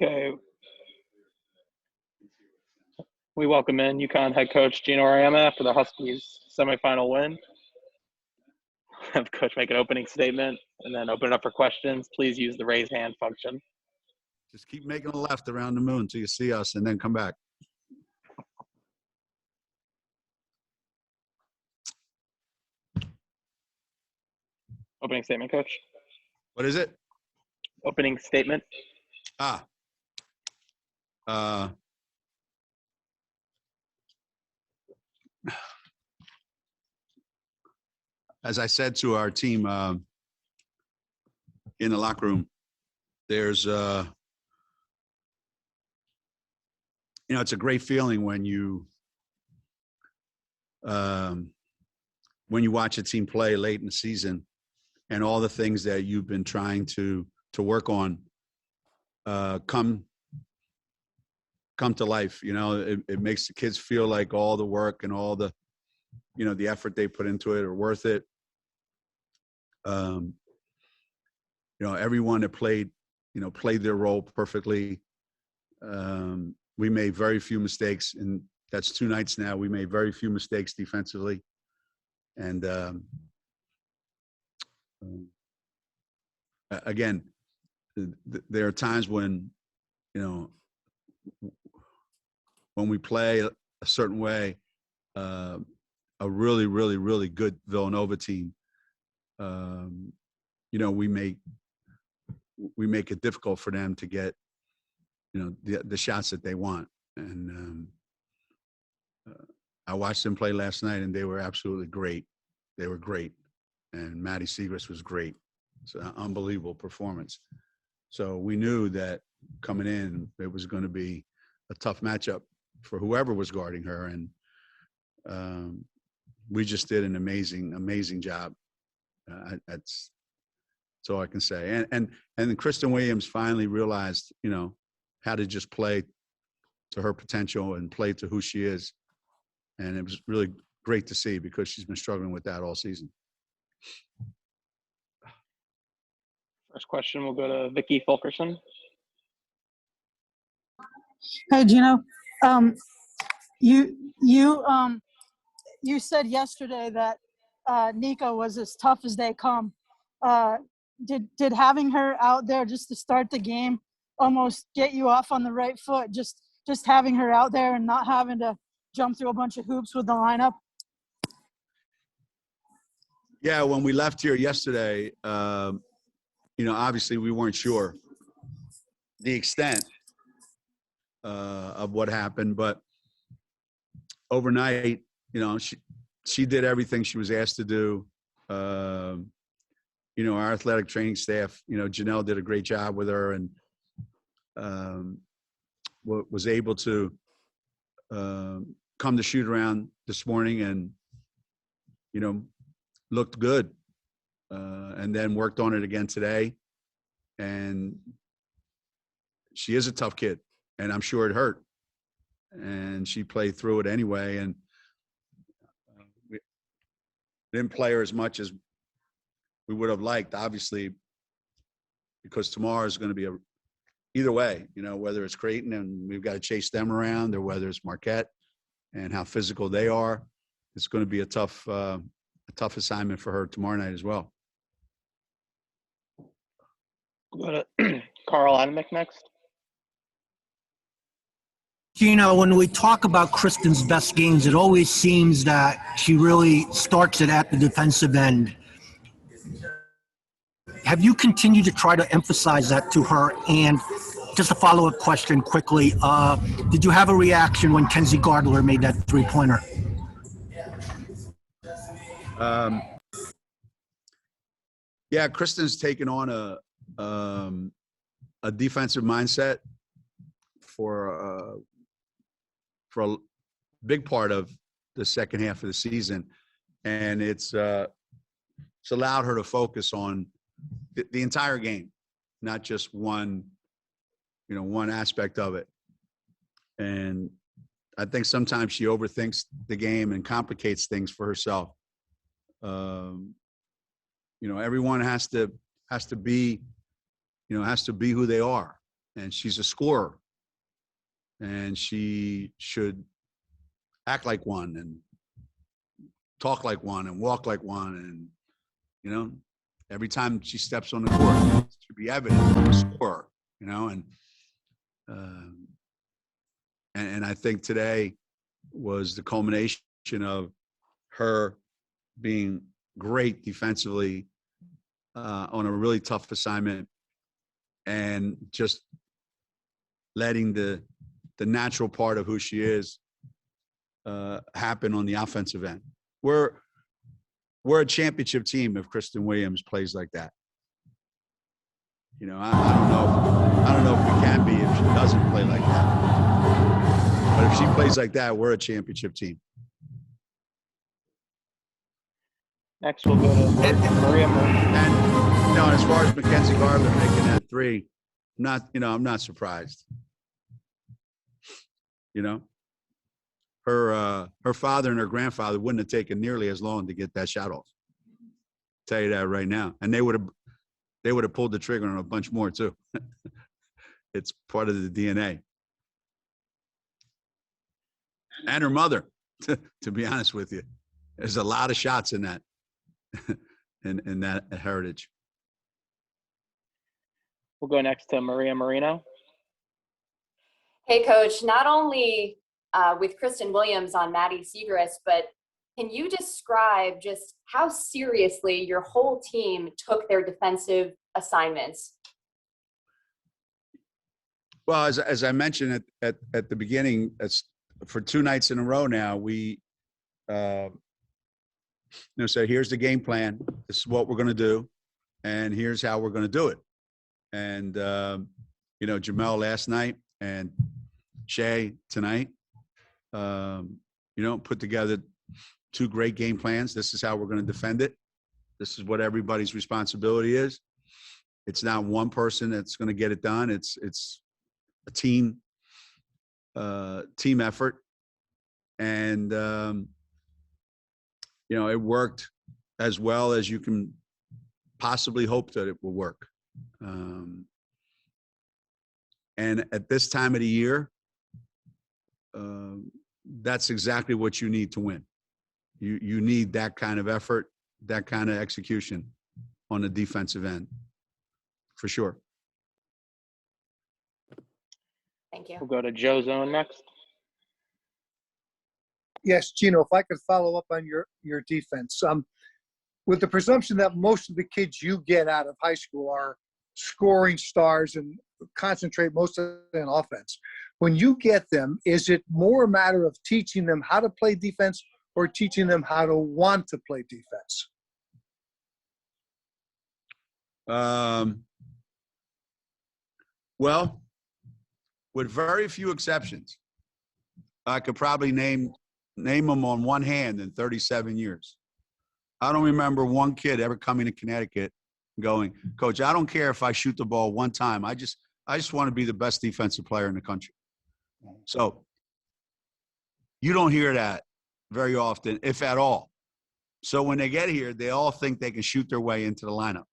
Okay, we welcome in UConn head coach Geno Auriemma after the Huskies' semifinal win. Have coach make an opening statement and then open it up for questions. Please use the raise hand function. Just keep making a left around the moon until you see us, and then come back. Opening statement, coach. What is it? Opening statement. As I said to our team in the locker room, there's it's a great feeling when you watch a team play late in the season, and all the things that you've been trying to work on come to life. It makes the kids feel like all the work and all the the effort they put into it are worth it. Everyone that played their role perfectly. We made very few mistakes, and that's 2 nights now. We made very few mistakes defensively, and again, there are times when when we play a certain way, a really, really, really good Villanova team, we make it difficult for them to get the shots that they want. And I watched them play last night, and they were absolutely great. They were great, and Maddie Siegrist was great. It's an unbelievable performance. So we knew that coming in, it was going to be a tough matchup for whoever was guarding her, and we just did an amazing job. That's all I can say. And then Kristen Williams finally realized, how to just play to her potential and play to who she is, and it was really great to see, because she's been struggling with that all season. First question will go to Vicky Fulkerson. Hey, Geno. You said yesterday that Nika was as tough as they come. Did having her out there just to start the game almost get you off on the right foot? Just having her out there and not having to jump through a bunch of hoops with the lineup? Yeah, when we left here yesterday, obviously we weren't sure the extent of what happened, but overnight, she did everything she was asked to do. Our athletic training staff, Janelle did a great job with her, and was able to come to shoot around this morning, and looked good, and then worked on it again today. And she is a tough kid, and I'm sure it hurt, and she played through it anyway. And we didn't play her as much as we would have liked, obviously, because tomorrow is going to be either way, whether it's Creighton and we've got to chase them around, or whether it's Marquette and how physical they are. It's going to be a tough assignment for her tomorrow night as well. Go to Carl Adamick next. When we talk about Kristen's best games, it always seems that she really starts it at the defensive end. Have you continued to try to emphasize that to her? And just a follow-up question quickly, did you have a reaction when Kenzie Gardler made that three-pointer? Yeah, Kristen's taken on a defensive mindset for a big part of the second half of the season, and it's allowed her to focus on the entire game, not just one aspect of it. And I think sometimes she overthinks the game and complicates things for herself. Everyone has to be who they are. and she's a scorer, and she should act like one and talk like one and walk like one. And, you know, every time she steps on the court, it should be evident from a scorer, you know, and I think today was the culmination of her being great defensively on a really tough assignment, and just letting the natural part of who she is happen on the offensive end. We're a championship team if Kristen Williams plays like that. You know, I don't know if we can be if she doesn't play like that. But if she plays like that, we're a championship team. Next, we'll go to Maria. And, you know, as far as Mackenzie Gardner making that three, I'm not surprised. You know, her father and her grandfather wouldn't have taken nearly as long to get that shot off. I'll tell you that right now. And they would have pulled the trigger on a bunch more too. It's part of the DNA. And her mother, to be honest with you. There's a lot of shots in that in that heritage. We'll go next to Maria Moreno. Hey, Coach, not only with Kristen Williams on Maddie Siegrist, but can you describe just how seriously your whole team took their defensive assignments? Well, as I mentioned at the beginning, for 2 nights in a row now, we say, here's the game plan. This is what we're going to do, and here's how we're going to do it. And Jamel last night and Shay tonight, put together 2 great game plans. This is how we're going to defend it. This is what everybody's responsibility is. It's not one person that's going to get it done. It's a team effort. And, it worked as well as you can possibly hope that it will work. And at this time of the year, that's exactly what you need to win. You need that kind of effort, that kind of execution on the defensive end, for sure. Thank you. We'll go to Joe Zone next. Yes, Geno, if I could follow up on your defense. With the presumption that most of the kids you get out of high school are scoring stars and concentrate most of it on offense, when you get them, is it more a matter of teaching them how to play defense or teaching them how to want to play defense? Well, with very few exceptions, I could probably name them on one hand in 37 years. I don't remember one kid ever coming to Connecticut going, Coach, I don't care if I shoot the ball one time. I just want to be the best defensive player in the country. So you don't hear that very often, if at all. So when they get here, they all think they can shoot their way into the lineup.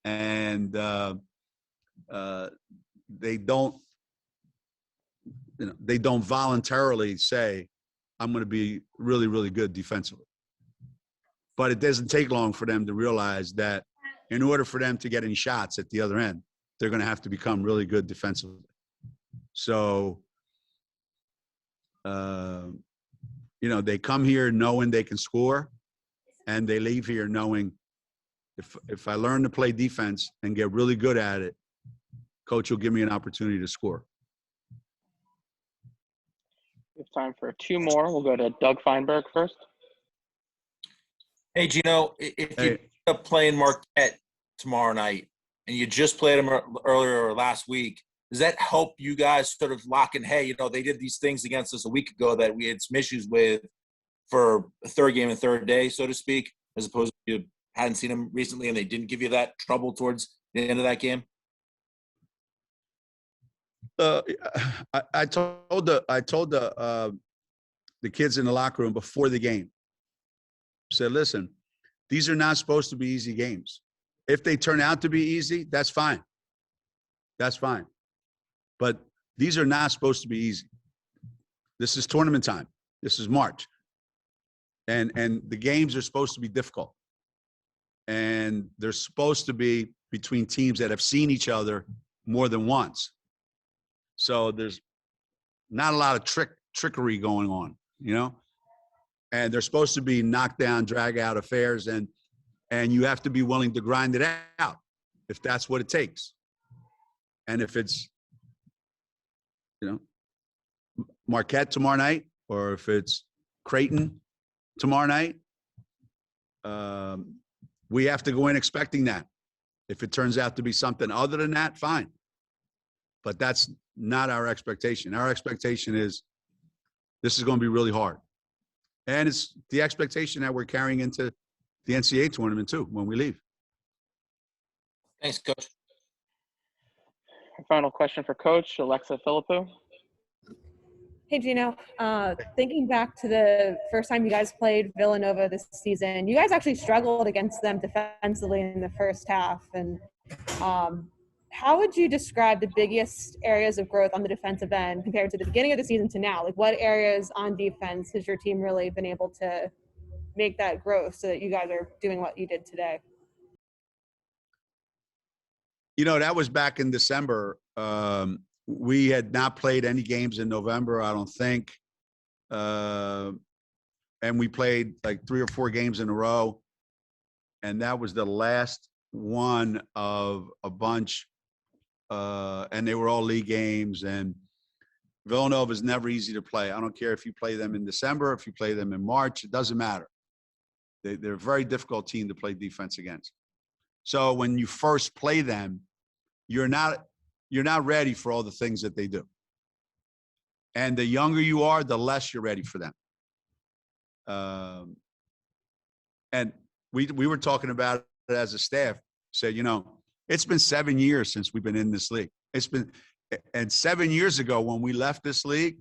And they don't voluntarily say, I'm going to be really, really good defensively. But it doesn't take long for them to realize that in order for them to get any shots at the other end, they're going to have to become really good defensively. So, they come here knowing they can score, and they leave here knowing if I learn to play defense and get really good at it, Coach will give me an opportunity to score. We have time for 2 more. We'll go to Doug Feinberg first. Hey, Geno, if you end up playing Marquette tomorrow night and you just played them earlier or last week, does that help you guys sort of lock in, hey, they did these things against us a week ago that we had some issues with for a third game and third day, so to speak, as opposed to you hadn't seen them recently and they didn't give you that trouble towards the end of that game? I told the kids in the locker room before the game, said, listen, these are not supposed to be easy games. If they turn out to be easy, that's fine. That's fine. But these are not supposed to be easy. This is tournament time. This is March. And the games are supposed to be difficult. And they're supposed to be between teams that have seen each other more than once. So there's not a lot of trickery going on, you know? And they're supposed to be knockdown, drag out affairs, and you have to be willing to grind it out if that's what it takes. And if it's, you know, Marquette tomorrow night, or if it's Creighton tomorrow night, we have to go in expecting that. If it turns out to be something other than that, fine. But that's not our expectation. Our expectation is this is going to be really hard. And it's the expectation that we're carrying into the NCAA tournament too when we leave. Thanks, Coach. Our final question for Coach Alexa Philippou. Hey, Geno. Thinking back to the first time you guys played Villanova this season, you guys actually struggled against them defensively in the first half. And how would you describe the biggest areas of growth on the defensive end compared to the beginning of the season to now? Like, what areas on defense has your team really been able to make that growth so that you guys are doing what you did today? You know, that was back in December. We had not played any games in November, I don't think. And we played like 3 or 4 games in a row. And that was the last one of a bunch. And they were all league games. And Villanova is never easy to play. I don't care if you play them in December, if you play them in March, it doesn't matter. They're a very difficult team to play defense against. So when you first play them, you're not ready for all the things that they do. And the younger you are, the less you're ready for them. And we were talking about it as a staff. Said, you know, it's been 7 years since we've been in this league. And 7 years ago when we left this league,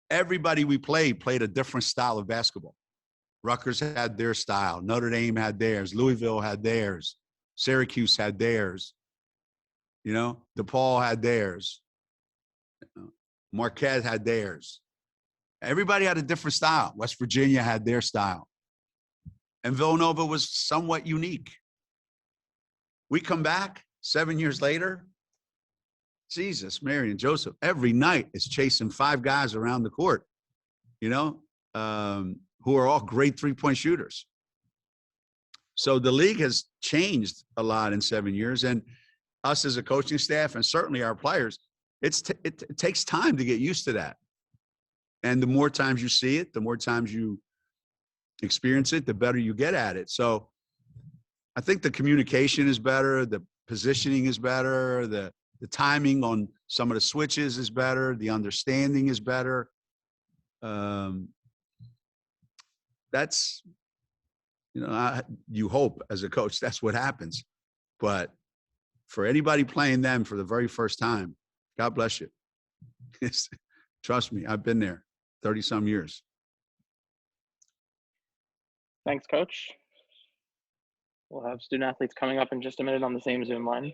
everybody we played a different style of basketball. Rutgers had their style. Notre Dame had theirs. Louisville had theirs. Syracuse had theirs. You know, DePaul had theirs. Marquette had theirs. Everybody had a different style. West Virginia had their style. And Villanova was somewhat unique. We come back 7 years later. Jesus, Mary and Joseph, every night is chasing 5 guys around the court, you know, who are all great three-point shooters. So the league has changed a lot in 7 years. And us as a coaching staff and certainly our players, it takes time to get used to that. And the more times you see it, the more times you experience it, the better you get at it. So I think the communication is better. The positioning is better. The timing on some of the switches is better. The understanding is better. That's, you know, you hope as a coach that's what happens. But for anybody playing them for the very first time, God bless you. Trust me, I've been there 30-some years. Thanks, Coach. We'll have student athletes coming up in just a minute on the same Zoom line.